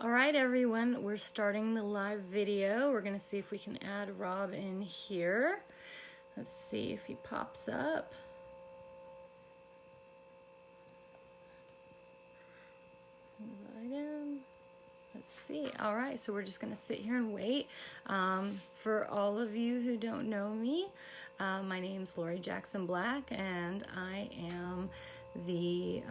All right, everyone, we're starting the live video. We're going to see if we can add Rob in here. Let's see if he pops up. Invite him. Let's see. All right, so we're just going to sit here and wait. For all of you who don't know me, my name's Lori Jackson Black, and I am the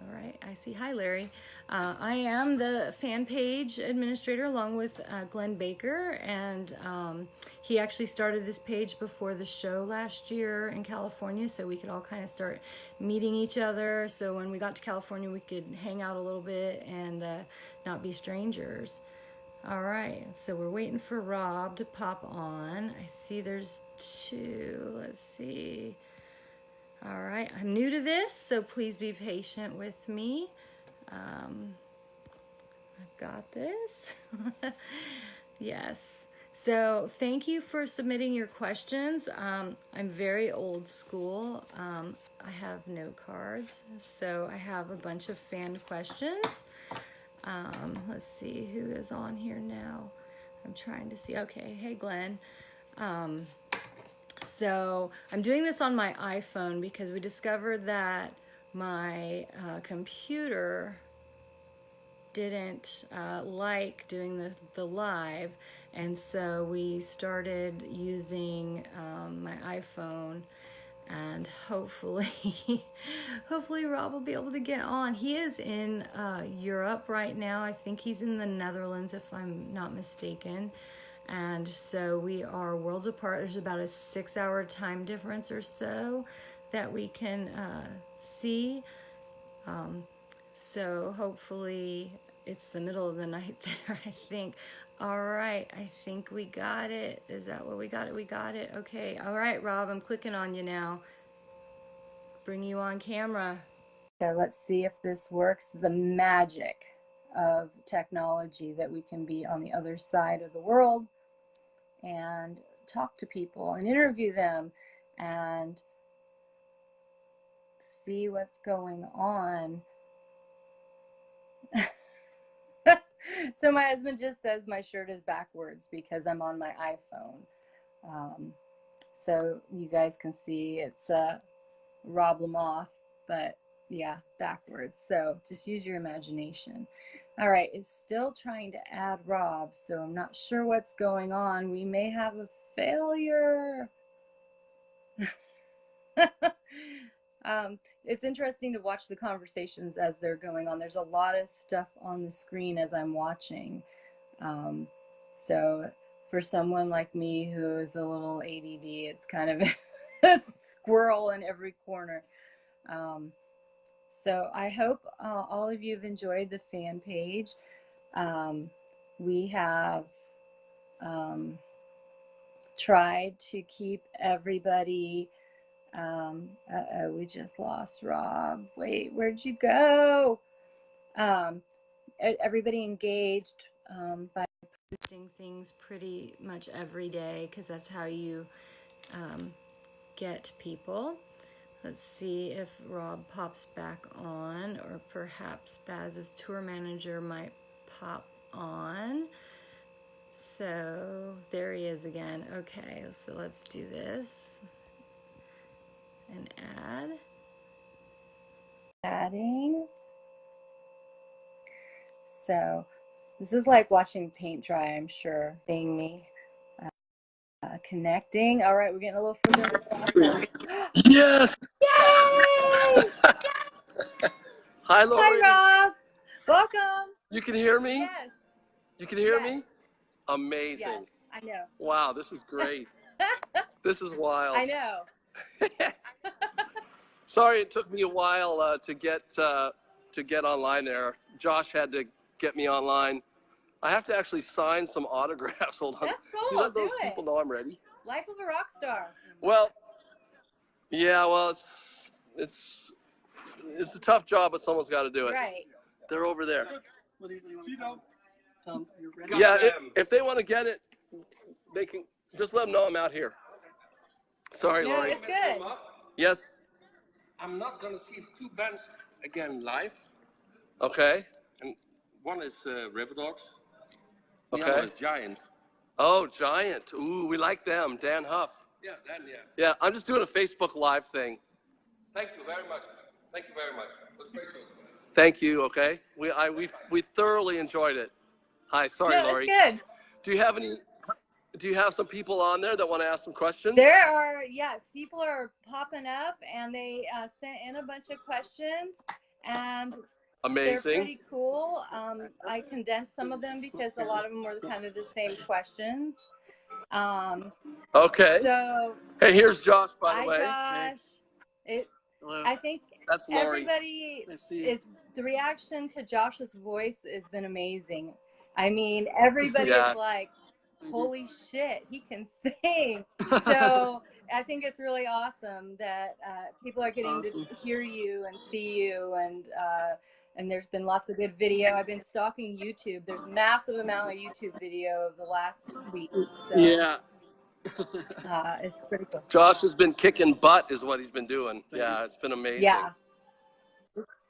all right, I see. Hi, Larry. I am the fan page administrator along with Glenn Baker, and he actually started this page before the show last year in California, so we could all kind of start meeting each other. So when we got to California, we could hang out a little bit and not be strangers. All right, so we're waiting for Rob to pop on. I see there's two. Let's see. All right, I'm new to this, so please be patient with me. I've got this. Yes. So thank you for submitting your questions. I'm very old school. I have note cards, so I have a bunch of fan questions. Let's see who is on here now. I'm trying to see. Okay, hey Glenn. So I'm doing this on my iPhone because we discovered that my computer didn't like doing the live, and so we started using my iPhone, and hopefully Rob will be able to get on. He is in Europe right now. I think he's in the Netherlands if I'm not mistaken. And so we are worlds apart. There's about a 6-hour time difference or so that we can see. So hopefully it's the middle of the night there, I think. All right, I think we got it. Is that what we got it? We got it. Okay. All right, Rob, I'm clicking on you now. Bring you on camera. So let's see if this works. The magic of technology, that we can be on the other side of the world and talk to people and interview them and see what's going on. So my husband just says my shirt is backwards because I'm on my iPhone. So you guys can see it's Rob Lamothe, but yeah, backwards. So just use your imagination. All right, it's still trying to add Rob, so I'm not sure what's going on. We may have a failure. It's interesting to watch the conversations as they're going on. There's a lot of stuff on the screen as I'm watching. So for someone like me who is a little ADD, it's kind of a squirrel in every corner. So I hope all of you have enjoyed the fan page. We have tried to keep everybody, we just lost Rob. Wait, where'd you go? Everybody engaged by posting things pretty much every day, because that's how you get people. Let's see if Rob pops back on, or perhaps Baz's tour manager might pop on. So there he is again. Okay, so let's do this and add. Adding. So this is like watching paint dry, I'm sure. Seeing me. Connecting. All right, we're getting a little further. Yes! Yay! Hi, Lori. Hi, Rob. Welcome. You can hear me? Yes. You can hear Yes. me? Amazing. Yes, I know. Wow, this is great. This is wild. I know. Sorry it took me a while to get online there. Josh had to get me online. I have to actually sign some autographs. Hold on. That's cool. Do you let those Do people it. know I'm ready? Life of a rock star. Well, yeah, well, it's a tough job, but someone's got to do it. Right. They're over there. What do you want? Tell them you're ready. Yeah, if they want to get it, they can just let them know I'm out here. Sorry, No, Lori. it's good. Yes. I'm not going to see two bands again live. Okay. And one is River Dogs. The Okay. other is Giant. Oh, Giant. Ooh, we like them. Dan Huff. Yeah, Dan, yeah. Yeah, I'm just doing a Facebook Live thing. Thank you very much. Thank you very much. It was great show. Thank you. Okay. We thoroughly enjoyed it. Hi. Sorry, No, Lori. it's good. Do you have some people on there that want to ask some questions? There are, yes, people are popping up, and they sent in a bunch of questions, and Amazing. they're pretty cool. I condensed some of them because a lot of them were kind of the same questions. Okay. So, Hey, here's Josh, by the hi, way. Josh. Hello. I think That's Lori. everybody I see. is, the reaction to Josh's voice has been amazing. I mean, everybody Yeah. is like, holy shit, he can sing. So I think it's really awesome that people are getting to hear you and see you, and there's been lots of good video. I've been stalking YouTube. There's a massive amount of YouTube video of the last week. So, Yeah. it's pretty cool. Josh has been kicking butt, is what he's been doing. Yeah, it's been amazing. Yeah.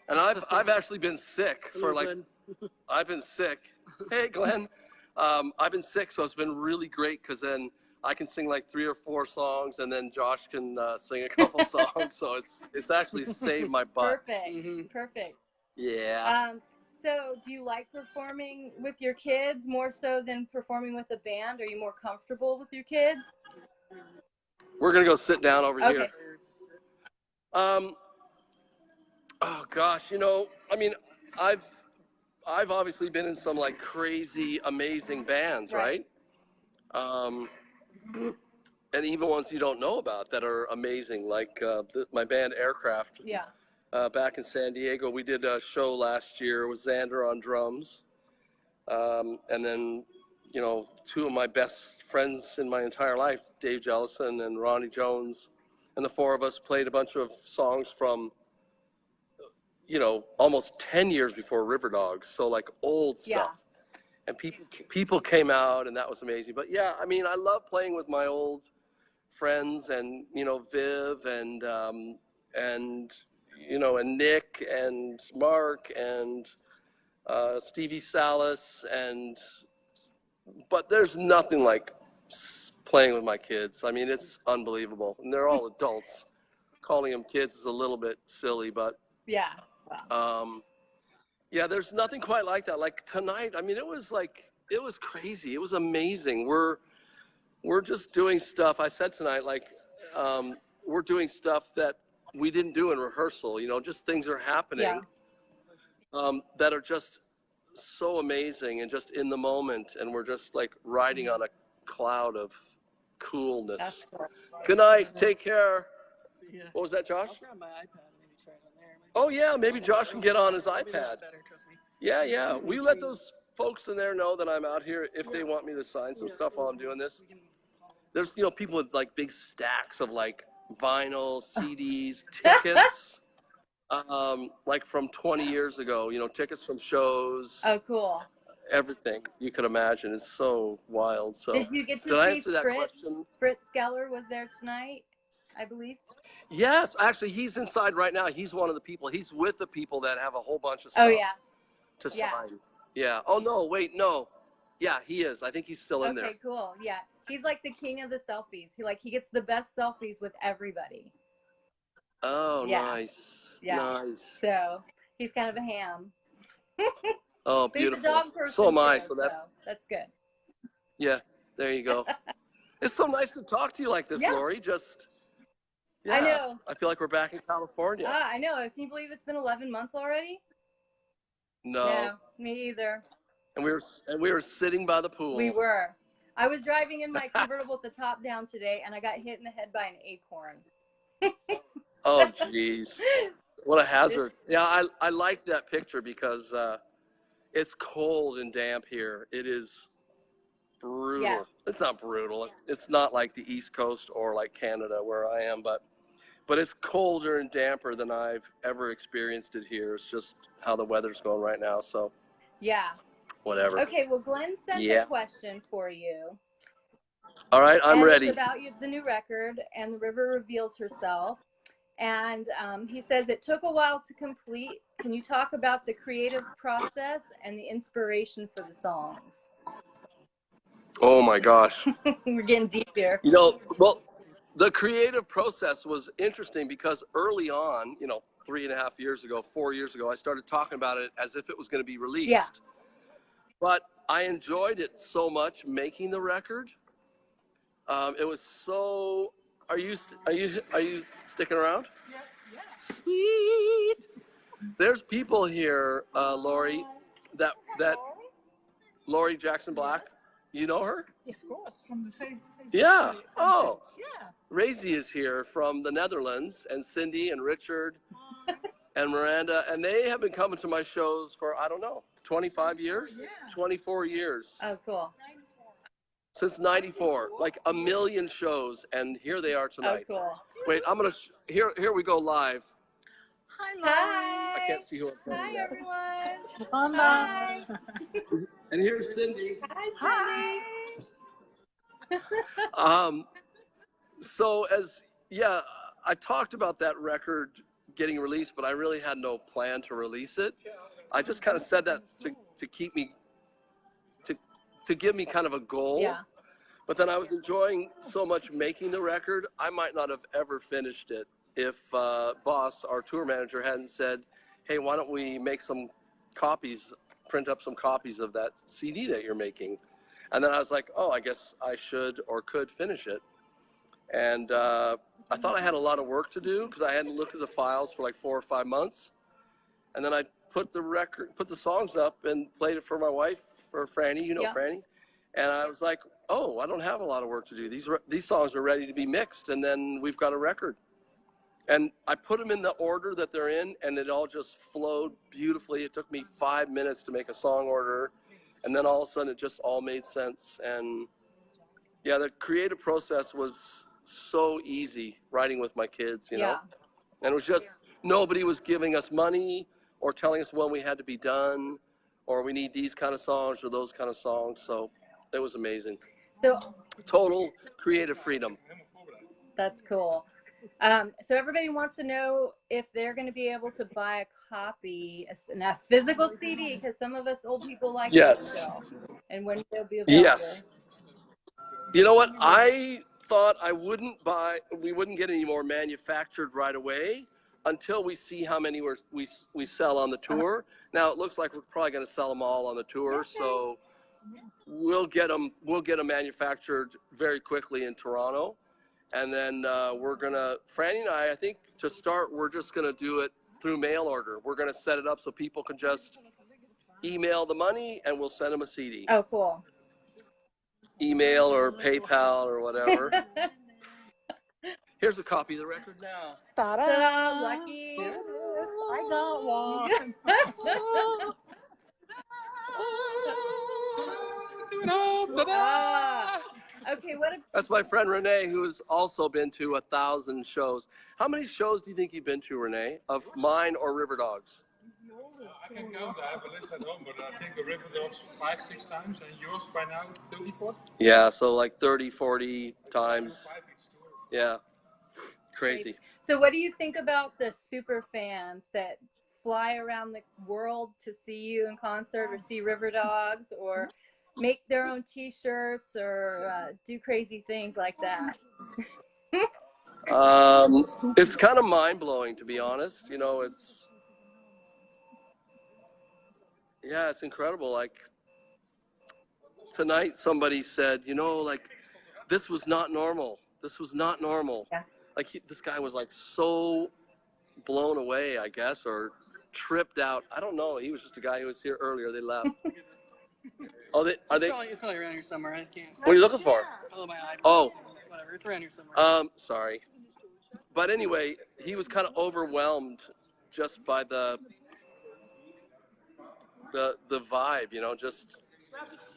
And I've actually been sick for like, I've been sick. Hey, Glenn. I've been sick, so it's been really great because then I can sing like 3 or 4 songs, and then Josh can sing a couple songs. So it's actually saved my butt. Perfect. Perfect. Yeah. So do you like performing with your kids more so than performing with a band? Are you more comfortable with your kids? We're gonna go sit down over Okay. here. Oh gosh, I mean, I've obviously been in some like crazy, amazing bands, right? And even ones you don't know about that are amazing, like my band Aircraft. Yeah. Back in San Diego, we did a show last year with Xander on drums, and then 2 of my best friends in my entire life, Dave Jellison and Ronnie Jones, and the 4 of us played a bunch of songs from almost 10 years before River Dogs, so like old stuff. And people came out, and that was amazing. But yeah, I mean, I love playing with my old friends, and Viv and and Nick and Mark and Stevie Salas, but there's nothing like playing with my kids. I mean, it's unbelievable, and they're all adults. Calling them kids is a little bit silly, but yeah. Yeah, there's nothing quite like that. Like tonight, I mean, it was crazy. It was amazing. We're just doing stuff. I said tonight, like, we're doing stuff that we didn't do in rehearsal. Just things are happening that are just so amazing and just in the moment, and we're just like riding on a cloud of coolness. That's cool. Good night. Take care. Yeah. What was that, Josh? I'll grab my iPad and maybe try it on there. Oh yeah, maybe Josh can get on his It'll be a iPad. lot better, trust me. Yeah. Will you let those folks in there know that I'm out here if they want me to sign some stuff while I'm doing this? There's people with like big stacks of like vinyl, CDs, tickets, like from 20 years ago. Tickets from shows. Oh, cool. Everything you could imagine. It's so wild. So Did you get to did see I answer that Fritz? question? Fritz Geller was there tonight, I believe. Yes, actually, he's inside right now. He's one of the people. He's with the people that have a whole bunch of stuff. Oh, yeah. To Yeah. sign. Yeah. Oh no, wait, no. Yeah, he is. I think he's still in there. Okay, cool. Yeah. He's like the king of the selfies. He gets the best selfies with everybody. Oh, Yeah. Nice. Yeah. Nice. So he's kind of a ham. Oh, But he's a beautiful. dog person So am I. too, So that's good. yeah, there you go. It's so nice to talk to you like this, Yeah. Lori. I know. I feel like we're back in California. I know. Can you believe it's been 11 months already? No. Me either. And we were sitting by the pool. We were. I was driving in my convertible with the top down today, and I got hit in the head by an acorn. Oh, jeez. What a hazard. Yeah, I liked that picture because it's cold and damp here. It is brutal. Yeah. It's not brutal. It's not like the East Coast or like Canada where I am, but it's colder and damper than I've ever experienced it here. It's just how the weather's going right now. So Yeah. whatever. Okay, well, Glenn sent a question for you. All right, I'm ready. It's about the new record, and the river reveals herself. And he says it took a while to complete. can you talk about the creative process and the inspiration for the songs? Oh my gosh. We're getting deep here. You know, well, the creative process was interesting because early on, you know, 3.5 years ago, 4 years ago, I started talking about it as if it was going to be released. Yeah. But I enjoyed it so much making the record. It was so. Are you sticking around? Yes, yes. Sweet. There's people here, Lori, that Lori Jackson Black. You know her? Yeah, of course. From the Facebook. Yeah. Oh. Yeah. Razy is here from the Netherlands, and Cindy and Richard and Miranda, and they have been coming to my shows for, I don't know, 25 years? Yeah. 24 years. Oh, cool. Since 94, like a million shows, and here they are Oh, tonight. cool. Wait, I'm gonna, here we go live. Hi, Laurie. Hi. I can't see who I'm Hi, pointing at. everyone. Hi. And here's Cindy. Hi, So I talked about that record getting released, but I really had no plan to release it. I just kind of said that to keep me, to give me kind of a goal. Yeah. But then I was enjoying so much making the record, I might not have ever finished it if Boss, our tour manager, hadn't said, hey, why don't we make some copies, print up some copies of that CD that you're making. And then I was like, oh, I guess I should or could finish it. And I thought I had a lot of work to do because I hadn't looked at the files for like 4 or 5 months. And then I put the songs up and played it for my wife, for Franny, you know, Yeah. Franny. And I was like, oh, I don't have a lot of work to do. These songs are ready to be mixed, and then we've got a record. And I put them in the order that they're in, and it all just flowed beautifully. It took me 5 minutes to make a song order, and then all of a sudden it just all made sense. And yeah, the creative process was so easy, writing with my kids, you know. And it was just, nobody was giving us money or telling us when we had to be done, or we need these kind of songs or those kind of songs. So it was amazing. So Total creative freedom. that's cool. So everybody wants to know if they're going to be able to buy a copy, a physical CD, because some of us old people like Yes. digital, and when they'll be available. Yes. You know what? I thought we wouldn't get any more manufactured right away until we see how many we sell on the tour. Now it looks like we're probably going to sell them all on the tour, so we'll get them manufactured very quickly in Toronto. And then we're gonna, Franny and I think to start, we're just gonna do it through mail order. We're gonna set it up so people can just email the money and we'll send them a CD. Oh, cool. Email or PayPal or whatever. Here's a copy of the record now. Ta-da! Ta-da, lucky. Yes, I got one. Ah. Okay, That's my friend Renee, who has also been to 1,000 shows. How many shows do you think you've been to, Renee, of mine or River Dogs? I can count. I have a list at home, but I think the River Dogs 5-6 times, and yours by now 34. Yeah, so like 30, 40 times. Yeah, crazy. So what do you think about the super fans that fly around the world to see you in concert or see River Dogs or make their own t-shirts or do crazy things like that? It's kind of mind-blowing, to be honest. You know, it's incredible. Like tonight somebody said, you know, like this was not normal. This was not normal. Yeah. Like this guy was like so blown away, I guess, or tripped out. I don't know. He was just a guy who was here earlier. They left. Oh, It's probably around here somewhere. I just can't. What are you looking for? Oh, my eye. Oh. Whatever. It's around here somewhere. Sorry. But anyway, he was kind of overwhelmed just by the vibe, you know, just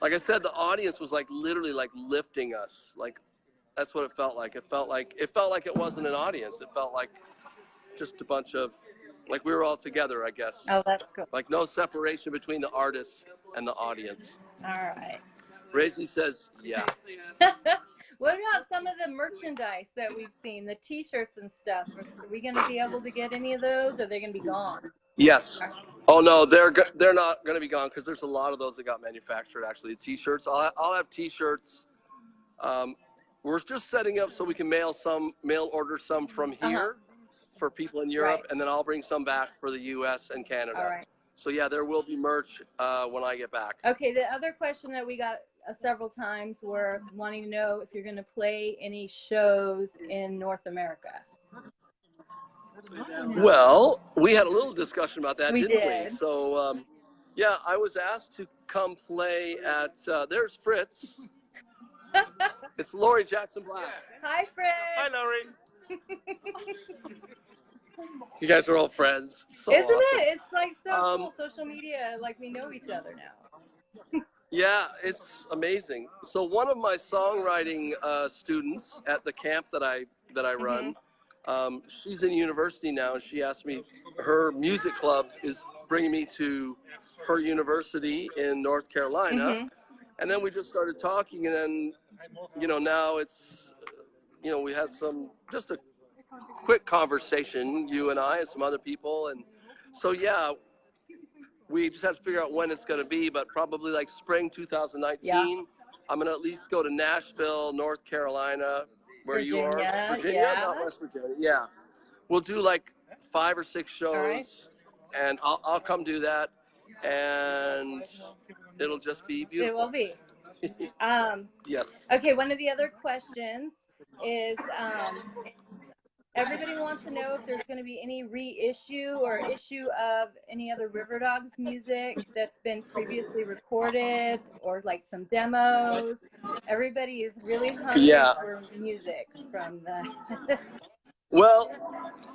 like I said, the audience was like literally like lifting us. Like that's what it felt like. It felt like it wasn't an audience. It felt like just a bunch of, like we were all together, I guess. Oh, that's cool. Like no separation between the artists and the audience. All right. Razy says, yeah. What about some of the merchandise that we've seen, the t-shirts and stuff? Are we going to be able to get any of those, or are they going to be gone? Yes. Oh no, they're not going to be gone because there's a lot of those that got manufactured. Actually, the T-shirts. I'll have T-shirts. We're just setting up so we can mail order some from here for people in Europe, Right. and then I'll bring some back for the U.S. and Canada. All right. So yeah, there will be merch when I get back. Okay, the other question that we got several times were wanting to know if you're going to play any shows in North America. Well, we had a little discussion about that, We didn't did. we? So yeah, I was asked to come play at. There's Fritz. It's Lori Jackson Black. Hi, Fritz. Hi, Lori. You guys are all friends. So Isn't awesome. it? It's like so cool. Social media, like we know each other now. Yeah, it's amazing. So one of my songwriting students at the camp that I run, she's in university now, and she asked me, her music club is bringing me to her university in North Carolina. And then we just started talking, and then, now it's, we had just a quick conversation, you and I and some other people. And so, yeah, we just have to figure out when it's going to be, but probably like spring 2019. Yeah. I'm going to at least go to Nashville, North Carolina, where you are. Virginia, yeah. Not West Virginia. Yeah. We'll do like 5 or 6 shows, and I'll come do that, and it'll just be beautiful. It will be. Yes. Okay, one of the other questions is everybody wants to know if there's going to be any reissue or issue of any other River Dogs music that's been previously recorded, or like some demos. Everybody is really hungry for music from the... Well,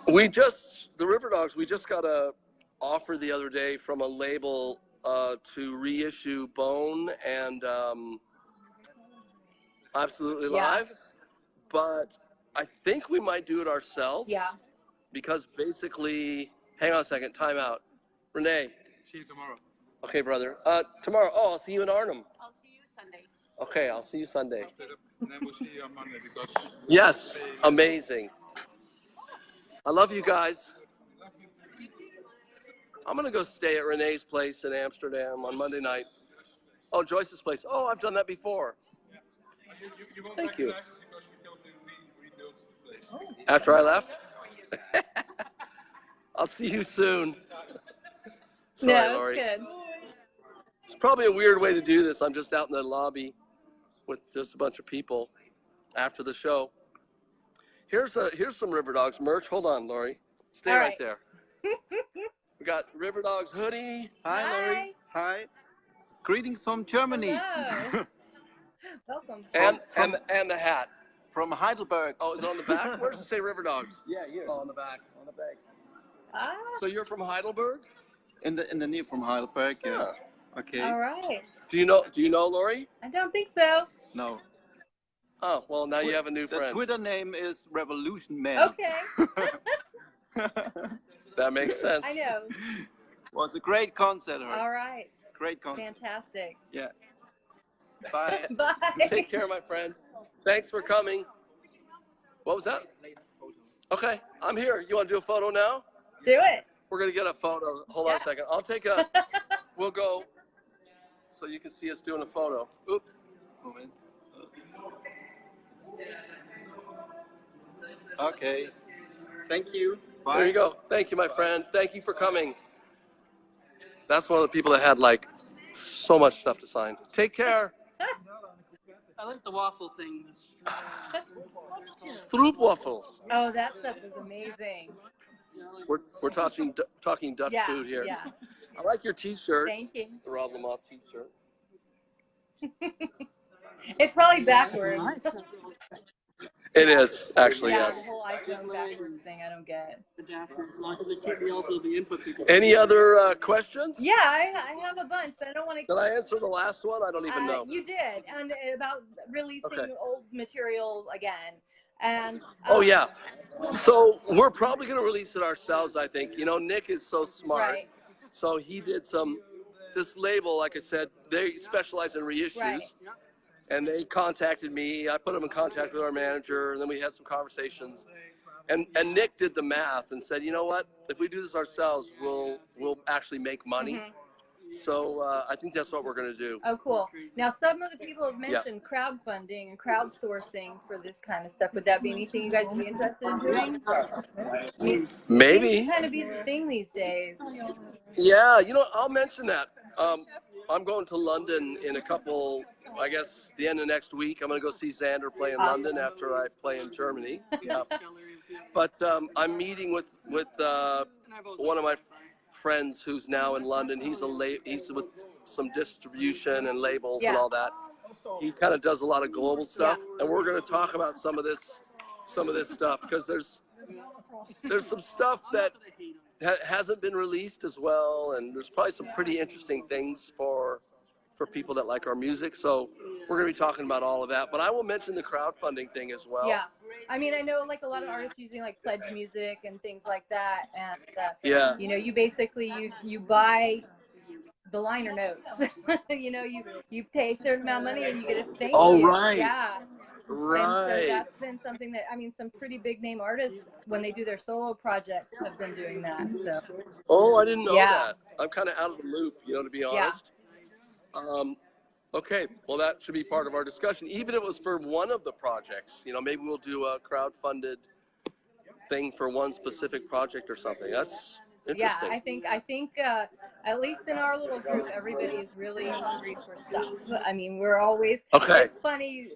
the River Dogs, we just got a offer the other day from a label to reissue Bone and Absolutely Live, but I think we might do it ourselves. Yeah. Because basically, hang on a second, time out. Renee. See you tomorrow. Okay, brother. Tomorrow. Oh, I'll see you in Arnhem. I'll see you Sunday. Okay, I'll see you Sunday. And then we'll see you on Monday because. Yes, amazing. I love you guys. I'm gonna go stay at Renee's place in Amsterdam on Monday night. Oh, Joyce's place. Oh, I've done that before. You won't Thank you. recognize it because we totally rebuilt the place. After I left? I'll see you soon. Sorry, Lori. Good. It's probably a weird way to do this. I'm just out in the lobby with just a bunch of people after the show. Here's some River Dogs merch. Hold on, Lori. Stay right there. We got River Dogs hoodie. Hi, Lori. Hi. Greetings from Germany. Hello. Welcome. And the hat. From Heidelberg. Oh, is it on the back? Where does it say River Dogs? Yeah, here. Oh, on the back. On the back. Ah. So you're from Heidelberg? In the near from Heidelberg. Yeah. Okay. All right. Do you know Lori? I don't think so. No. Oh, well, now you have a new friend. The Twitter name is Revolution Man. Okay. That makes sense. I know. Was a great concert. All right. Great concert. Fantastic. Yeah. Bye. Bye. Take care, my friend. Thanks for coming. What was that? Okay, I'm here. You want to do a photo now? Do it. We're going to get a photo. Hold on a second. I'll take a, we'll go so you can see us doing a photo. Oops. Okay. Thank you. Bye. There you go. Thank you, my friend. Thank you for coming. That's one of the people that had like so much stuff to sign. Take care. I like the waffle thing. Stroopwafel. Oh, that stuff is amazing. We're talking Dutch food here. Yeah. I like your T-shirt. Thank you. The Rob Lamothe T-shirt. It's probably backwards. It is actually, Yeah, yes. the whole iPhone backwards thing, I don't get. Adapters, because it can't be also the inputs. Any other questions? Yeah, I have a bunch, but I don't want to. Did I answer the last one? I don't even know. You did, and about releasing old material again. And oh yeah, so we're probably going to release it ourselves. I think. Nick is so smart. Right. So he did this label, like I said, they specialize in reissues. Right. And they contacted me. I put them in contact with our manager, and then we had some conversations. And Nick did the math and said, you know what? If we do this ourselves, we'll actually make money. Mm-hmm. So I think that's what we're going to do. Oh, cool. Now, some of the people have Yeah. mentioned crowdfunding and crowdsourcing for this kind of stuff. Would that be anything you guys would be interested in doing? I mean, Maybe. It seems to kind of be the thing these days. Yeah, you know, I'll mention that. I'm going to London in a couple, I guess, the end of next week. I'm going to go see Xander play in London after I play in Germany. Yeah. But I'm meeting with one of my friends who's now in London. He's with some distribution and labels and all that. He kind of does a lot of global stuff, and we're going to talk about some of this stuff because there's some stuff that hasn't been released as well, and there's probably some pretty interesting things for people that like our music. So we're going to be talking about all of that. But I will mention the crowdfunding thing as well. Yeah. I mean, I know like a lot of artists using like Pledge Music and things like that, and you know, you basically you buy the liner notes. You know, you pay a certain amount of money and you get a thank you. Right. Yeah. Right. And so that's been something that, I mean, some pretty big name artists, when they do their solo projects, have been doing that. So. Oh, I didn't know that. I'm kind of out of the loop, you know, to be honest. Yeah. Okay, well, that should be part of our discussion. Even if it was for one of the projects, you know, maybe we'll do a crowdfunded thing for one specific project or something. That's interesting. Yeah, I think at least in our little group, everybody is really hungry for stuff. I mean, we're always, it's funny,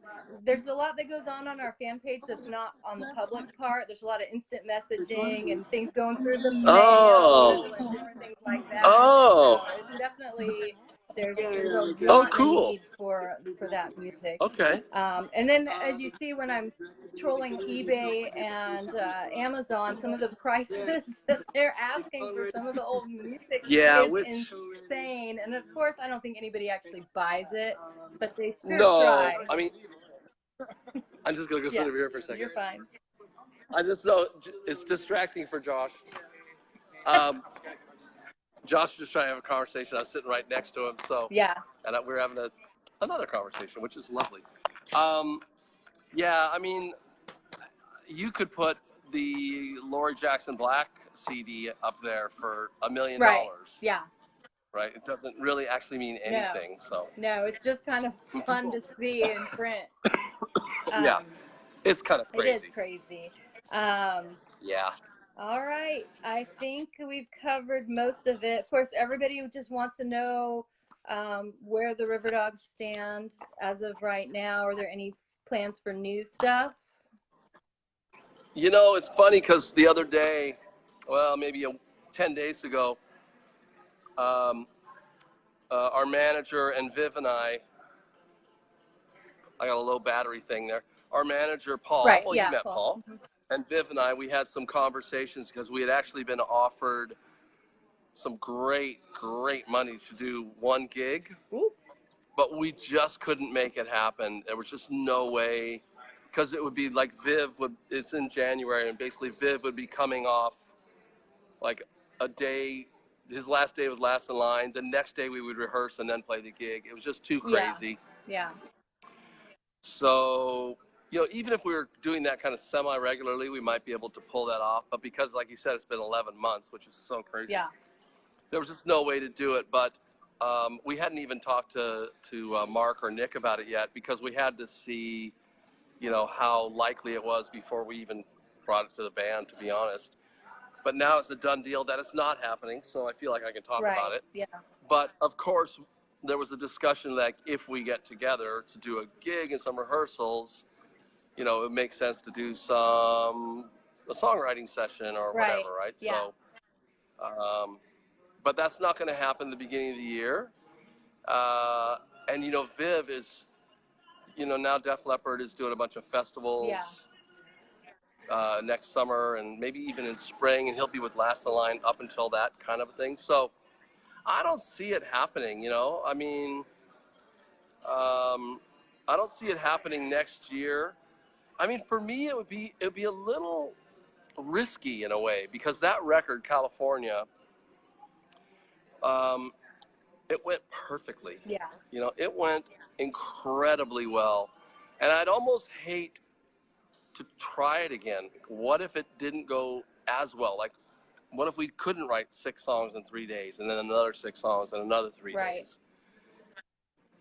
there's a lot that goes on our fan page that's not on the public part. There's a lot of instant messaging and things going through the mail and different things like that. So it's definitely, there's a want and need for that music. Okay. And then as you see when I'm trolling eBay and Amazon, some of the prices that they're asking for some of the old music is insane. And of course, I don't think anybody actually buys it, but they sure try. I mean, I'm just going to go sit over here for a second. You're fine. I just know it's distracting for Josh. Josh was just trying to have a conversation. I was sitting right next to him, so and we were having another conversation, which is lovely. Yeah, I mean, you could put the Lori Jackson Black CD up there for $1 million. Right. Yeah. Right. It doesn't really actually mean anything. No, it's just kind of fun to see in print. Yeah, it's kind of crazy. It is crazy. Yeah. All right. I think we've covered most of it. Of course, everybody just wants to know where the River Dogs stand as of right now. Are there any plans for new stuff? You know, it's funny because the other day, well, maybe 10 days ago, our manager and Viv and I got a low battery thing there. Our manager, Paul, you met Paul. And Viv and I, we had some conversations because we had actually been offered some great money to do one gig. Ooh. But we just couldn't make it happen. There was just no way, because it would be like it's in January, and basically Viv would be coming off like a day, his last day with Last in Line. The next day we would rehearse and then play the gig. It was just too crazy. Yeah. So, you know, even if we were doing that kind of semi-regularly, we might be able to pull that off. But because, like you said, it's been 11 months, which is so crazy. Yeah. There was just no way to do it. But we hadn't even talked to Mark or Nick about it yet because we had to see, you know, how likely it was before we even brought it to the band, to be honest. But now it's a done deal that it's not happening, so I feel like I can talk about it. Yeah. But, of course, there was a discussion like if we get together to do a gig and some rehearsals, you know, it makes sense to do a songwriting session or whatever, right? Yeah. So, but that's not going to happen at the beginning of the year. And, you know, Viv is, you know, now Def Leppard is doing a bunch of festivals next summer and maybe even in spring, and he'll be with Last in Line up until that kind of a thing. So I don't see it happening, you know. I mean, I don't see it happening next year. I mean, for me, it would be a little risky in a way because that record, California, it went perfectly. Yeah. You know, it went incredibly well, and I'd almost hate to try it again. What if it didn't go as well? Like, what if we couldn't write 6 songs in 3 days and then another 6 songs in another 3 days?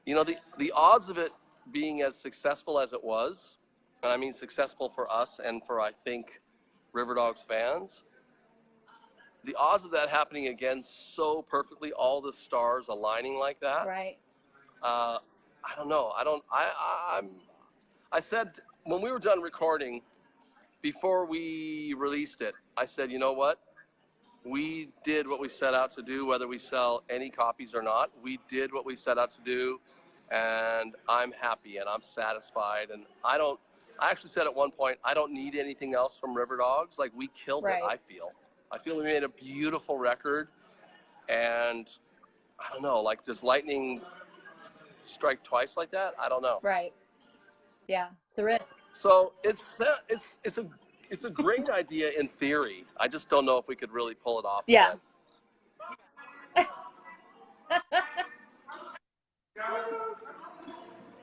You know, the odds of it being as successful as it was, and I mean successful for us and for, I think, River Dogs fans, the odds of that happening again so perfectly, all the stars aligning like that, I don't know. I said when we were done recording, before we released it, I said, you know what? We did what we set out to do, whether we sell any copies or not. We did what we set out to do, and I'm happy and I'm satisfied. And I actually said at one point, I don't need anything else from River Dogs. Like, we killed it, I feel we made a beautiful record, and I don't know, like, does lightning strike twice like that? I don't know. Yeah, the risk. So it's a great idea in theory. I just don't know if we could really pull it off. Yeah.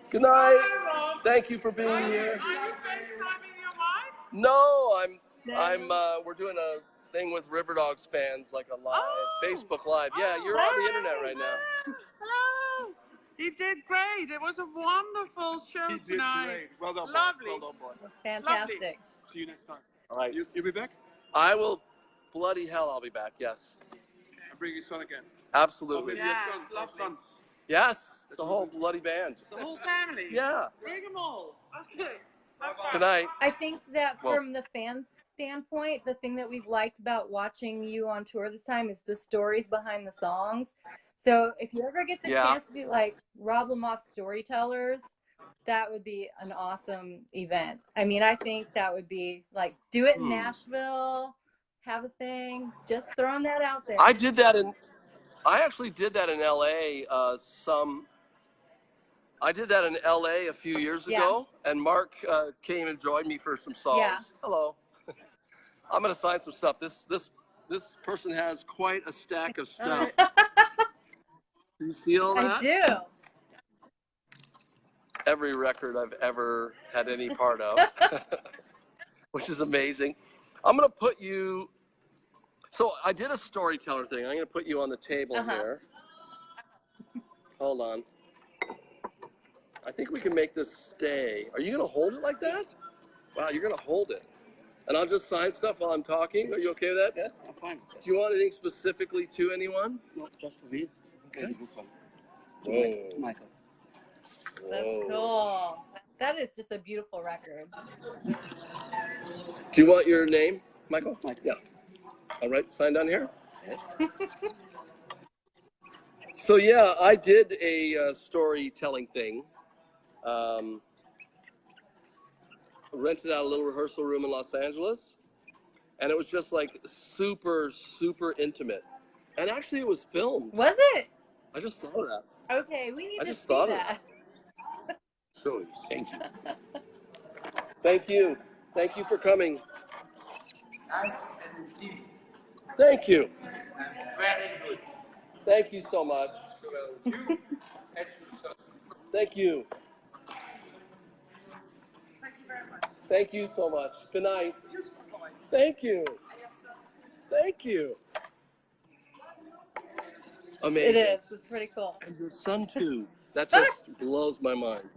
Good night. Thank you for being here. Are you FaceTiming your wife? No, we're doing a thing with River Dogs fans, like a live Facebook Live. Yeah, you're on the internet right now. Hello. He did great. It was a wonderful show tonight. Great. Well done, Lovely. Well done, boy. Fantastic. Lovely. See you next time. All right. You'll be back? I will. Bloody hell, I'll be back. Yes. And bring your son again. Absolutely. Maybe Yes, your son, or lovely. sons. Yes. The whole bloody band. The whole family. Yeah. Bring them all. Okay. Have fun. Good night. I think that from the fans' standpoint, the thing that we've liked about watching you on tour this time is the stories behind the songs. So if you ever get the chance to do like Rob Lamothe storytellers, that would be an awesome event. I mean, I think that would be like, do it in Nashville, have a thing, just throwing that out there. I actually did that in LA. I did that in LA a few years ago, and Mark came and joined me for some songs. Yeah. Hello. I'm gonna sign some stuff. This person has quite a stack of stuff. Do you see all that? I do. Every record I've ever had any part of, which is amazing. I'm gonna put you. So I did a storyteller thing. I'm gonna put you on the table here. Hold on. I think we can make this stay. Are you gonna hold it like that? Wow, you're gonna hold it. And I'll just sign stuff while I'm talking. Are you okay with that? Yes, I'm fine. Do you want anything specifically to anyone? No, just for me. Okay, this one. Whoa. Michael. That's cool. That is just a beautiful record. Do you want your name, Michael? Michael. Yeah. All right, sign down here. Yes. So yeah, I did a storytelling thing. Rented out a little rehearsal room in Los Angeles, and it was just like super, super intimate. And actually, it was filmed. Was it? I just saw that. Okay, we need I to just see thought that. So, thank you. Thank you. Thank you for coming. Thank you. Very good. Thank you so much. Thank you. Thank you so much. Good night. Thank you. Thank you. Amazing. It is. It's pretty cool. And your son too. That just blows my mind.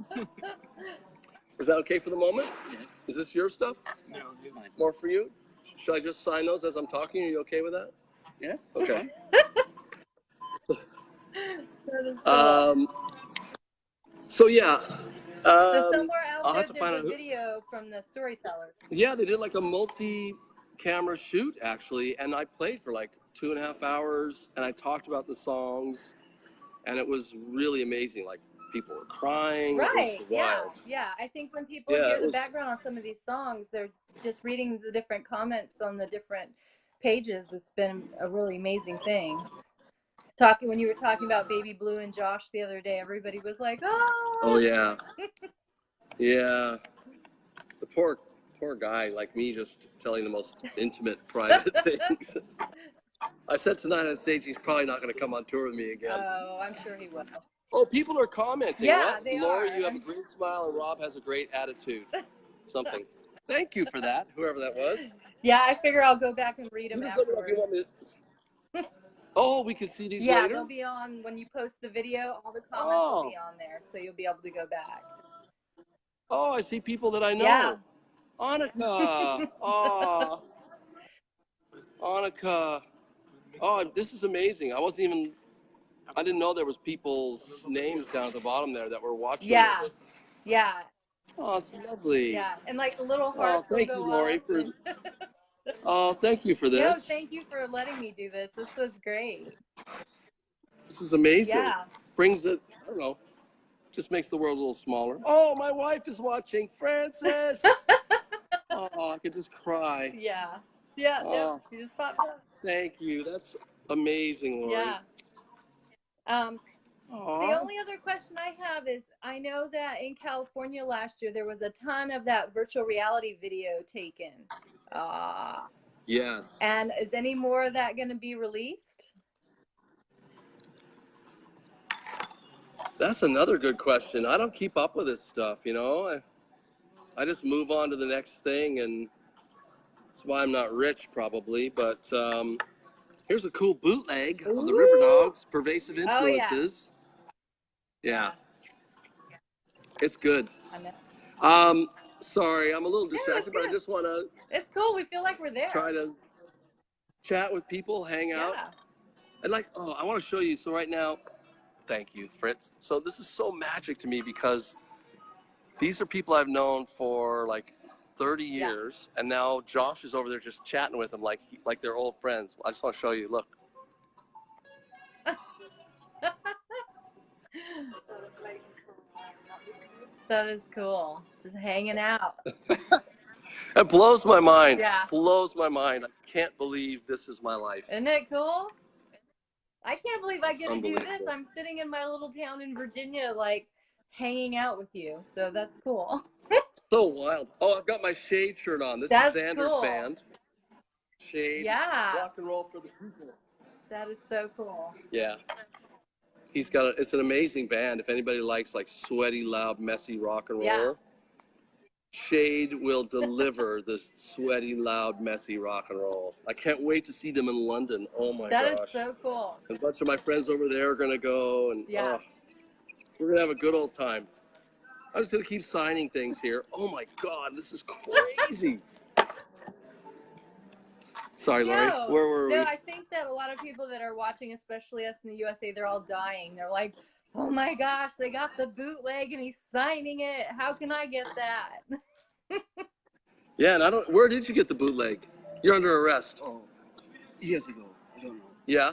Is that okay for the moment? Yes. Is this your stuff? No, you're mine. More for you? Should I just sign those as I'm talking? Are you okay with that? Yes. Okay. That is cool. So yeah. So somewhere I'll out have to there, find there's out a video from the storytellers. Yeah, they did like a multi-camera shoot actually, and I played for like 2.5 hours, and I talked about the songs, and it was really amazing. Like people were crying. Right. It was wild. Yeah. I think when people hear the background on some of these songs, they're just reading the different comments on the different pages. It's been a really amazing thing. When you were talking about Baby Blue and Josh the other day, everybody was like, "Oh." Oh yeah. Yeah. The poor guy, like me, just telling the most intimate, private things. I said tonight on stage, he's probably not going to come on tour with me again. Oh, I'm sure he will. Oh, people are commenting. Yeah, what? they Laura, are. you have a great smile, and Rob has a great attitude. Something. Thank you for that, whoever that was. Yeah, I figure I'll go back and read them You just let me know if you afterwards. want me to... Oh, we can see these Yeah, later? they'll be on when you post the video. All the comments will Oh. be on there, so you'll be able to go back. Oh, I see people that I know. Yeah. Annika. Oh. Annika. Oh, this is amazing. I didn't know there was people's names down at the bottom there that were watching Yeah. this. Yeah. Oh, it's lovely. Yeah. And like the little Oh, hearts will thank you, go Lori, up. for... Oh, thank you for No, this. thank you for letting me do this. This was great. This is amazing. Yeah. Brings it, I don't know, just makes the world a little smaller. Oh, my wife is watching. Francis. Oh, I could just cry. Yeah. Yeah. Oh. No, she just popped up. Thank you. That's amazing, Lori. Yeah. The Aw. only other question I have is, I know that in California last year there was a ton of that virtual reality video taken. Yes. And is any more of that going to be released? That's another good question. I don't keep up with this stuff, you know. I just move on to the next thing, and that's why I'm not rich, probably. But here's a cool bootleg of the River Dogs, Pervasive Influences. Yeah. It's good. I know. Sorry, I'm a little distracted, but I just want to It's cool. We feel like we're there. try to chat with people, hang out. Yeah. And I want to show you. So right now, thank you, Fritz. So this is so magic to me because these are people I've known for like 30 years, and now Josh is over there just chatting with them like they're old friends. I just want to show you. Look. That is cool. Just hanging out. It blows my mind. Yeah. Blows my mind. I can't believe this is my life. Isn't it cool? I can't believe I It's get to do this. unbelievable. I'm sitting in my little town in Virginia, like hanging out with you. So that's cool. So wild. Oh, I've got my Shade shirt on. This That's is Xander's cool. band. Shade. Yeah. Rock and roll for the people. That is so cool. Yeah. It's an amazing band. If anybody likes like sweaty, loud, messy rock and roll, Yeah. Shade will deliver the sweaty, loud, messy rock and roll. I can't wait to see them in London. Oh my That gosh. is so cool. A bunch of my friends over there are gonna go, and Yeah. we're gonna have a good old time. I'm just gonna keep signing things here. Oh my God, this is crazy. Sorry, Lori. No, Where were we? I think that a lot of people that are watching, especially us in the USA, they're all dying. They're like, oh my gosh, they got the bootleg and he's signing it. How can I get that? Yeah, and where did you get the bootleg? You're under arrest. Oh, years ago. I don't know. Yeah.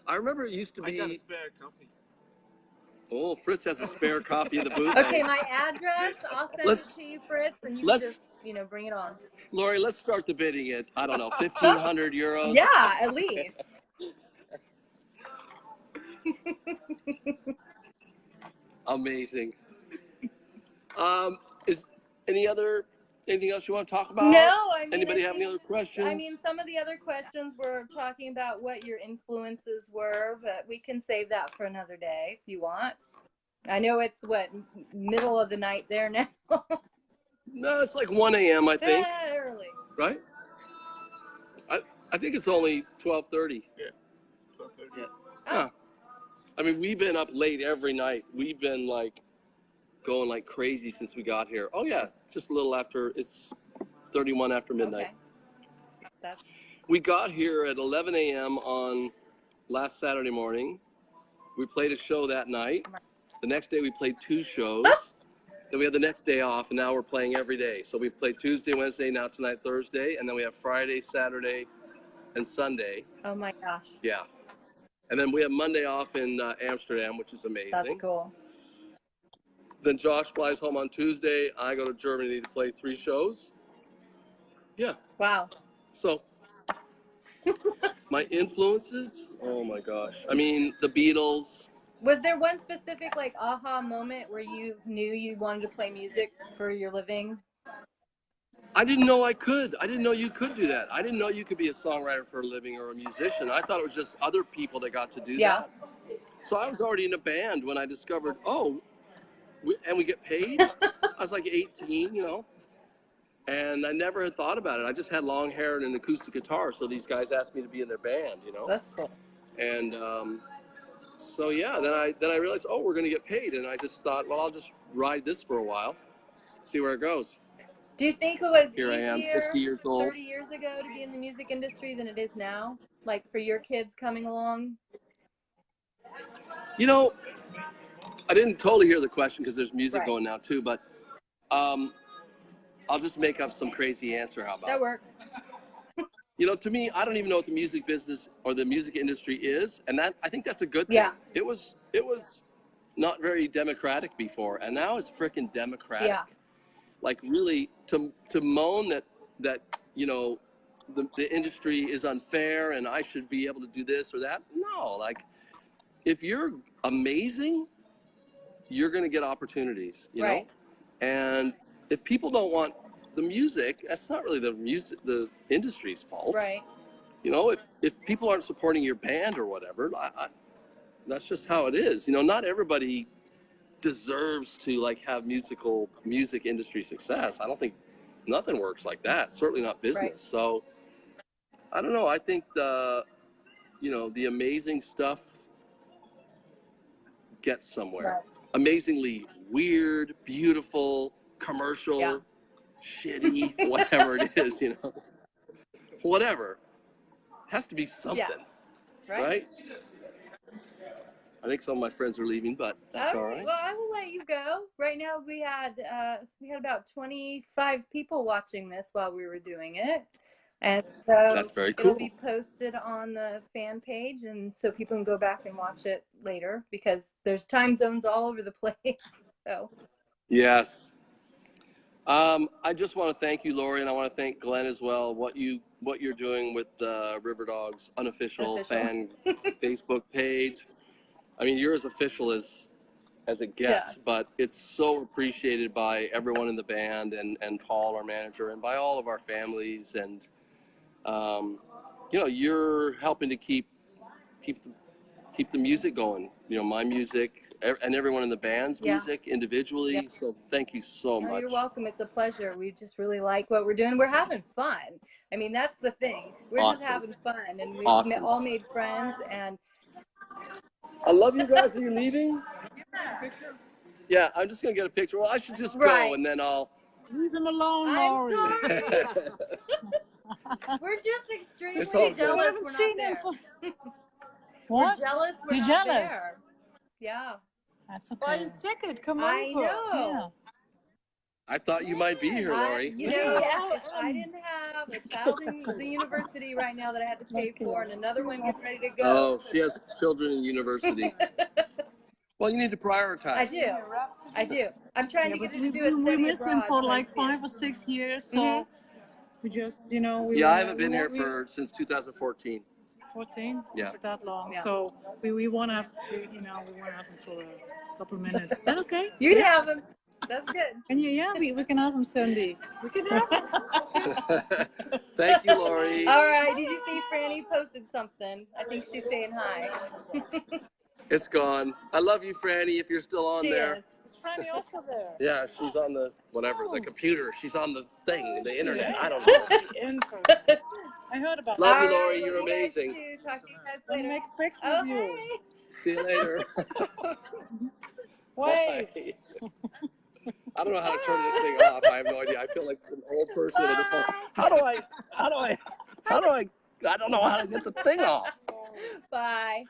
I remember it used to I be. got a spare copy. Oh, Fritz has a spare copy of the bootleg. Okay, my address, I'll send it to you, Fritz, and you can just, bring it on. Lori, let's start the bidding at, I don't know, 1,500 euros. Yeah, at least. Amazing. Is anything else you want to talk about? No, I mean, Anybody have any other questions? I mean, some of the other questions were talking about what your influences were, but we can save that for another day if you want. I know it's middle of the night there now. No, it's like 1 a.m. I think. Early. Right? I think it's only 12:30. Yeah. Yeah. Huh. I mean, we've been up late every night. We've been like going like crazy since we got here. Oh yeah, just a little after. It's 31 after midnight. Okay. We got here at 11 a.m. on last Saturday morning. We played a show that night. The next day we played 2 shows. Then we had the next day off, and now we're playing every day. So we played Tuesday, Wednesday, now tonight, Thursday, and then we have Friday, Saturday, and Sunday. Oh my gosh. Yeah. And then we have Monday off in Amsterdam, which is amazing. That's cool. Then Josh flies home on Tuesday. I go to Germany to play 3 shows. Yeah. Wow. So my influences, oh my gosh. I mean, the Beatles. Was there one specific like aha moment where you knew you wanted to play music for your living? I didn't know I could. I didn't know you could do that. I didn't know you could be a songwriter for a living or a musician. I thought it was just other people that got to do that. So I was already in a band when I discovered, and we get paid. I was like 18, you know. And I never had thought about it. I just had long hair and an acoustic guitar, so these guys asked me to be in their band, you know. That's cool. And so yeah, then I realized, oh, we're gonna get paid, and I just thought, well, I'll just ride this for a while, see where it goes. Do you think it was Here I am, easier 60 years old. 30 years ago to be in the music industry than it is now? Like for your kids coming along? You know, I didn't totally hear the question because there's music Right. going now too, but I'll just make up some crazy answer. How about That works. You know, to me, I don't even know what the music business or the music industry is, and that I think that's a good thing. Yeah. It was not very democratic before, and now it's freaking democratic. Yeah. Like really, to moan that you know the industry is unfair and I should be able to do this or that. No, like if you're amazing, you're gonna get opportunities. You Right. know, and if people don't want the music, that's not really the industry's fault. Right. You know, if people aren't supporting your band or whatever, that's just how it is. You know, not everybody deserves to like have music industry success. I don't think nothing works like that. Certainly not business. Right. So I don't know. I think the amazing stuff gets somewhere. Right. Amazingly weird, beautiful, commercial. Yeah. Shitty, whatever it is, you know, whatever. It has to be something, right? I think some of my friends are leaving, but that's all right. Well, I will let you go. Right now, we had about 25 people watching this while we were doing it, and so That's very it'll cool. be posted on the fan page, and so people can go back and watch it later because there's time zones all over the place. So. Yes. I just want to thank you, Lori, and I want to thank Glenn as well. What you're doing with the River Dogs unofficial fan Facebook page. I mean, you're as official as it gets, but it's so appreciated by everyone in the band and Paul, our manager, and by all of our families. And you know, you're helping to keep the music going. You know, my music. And everyone in the band's music individually. Yeah. So thank you so much. You're welcome. It's a pleasure. We just really like what we're doing. We're having fun. I mean, that's the thing. We're just having fun, and we've all made friends. And I love you guys. Are you leaving? Yeah, I'm just gonna get a picture. Well, I should just go, and then I'll leave him alone, Lori. We're just extremely jealous. We haven't seen him for. What? We're jealous. You're jealous. There. Yeah. That's okay. Buy a ticket. Come over. I know. Yeah. I thought you might be here, Lori. You know, I didn't have a child in the university right now that I had to pay for, and another one getting ready to go. Oh, she has children in university. Well, you need to prioritize. I do. I'm trying to get her to do it. We missed him for like 5 or 6 years, so we just, you know. I haven't been here since 2014. 14? Yeah. For that long. Yeah. So we want to have, you know, we want to have him for a couple of minutes. Is that okay? You can have him. That's good. And we can have him Sunday. We can have him. Thank you, Lori. All right. Did you see Franny posted something? I think she's saying hi. It's gone. I love you, Franny, if you're still on there. Is. Is Franny also there? Yeah, she's on the the computer. She's on the thing, the internet. I don't know. The internet. I heard about Love that. you, Lori. You're amazing. Talk to you guys later. Make a picture of you. See you later. Wait. I don't know how to turn this thing off. I have no idea. I feel like an old person with a phone. How do I? I don't know how to get the thing off. Bye.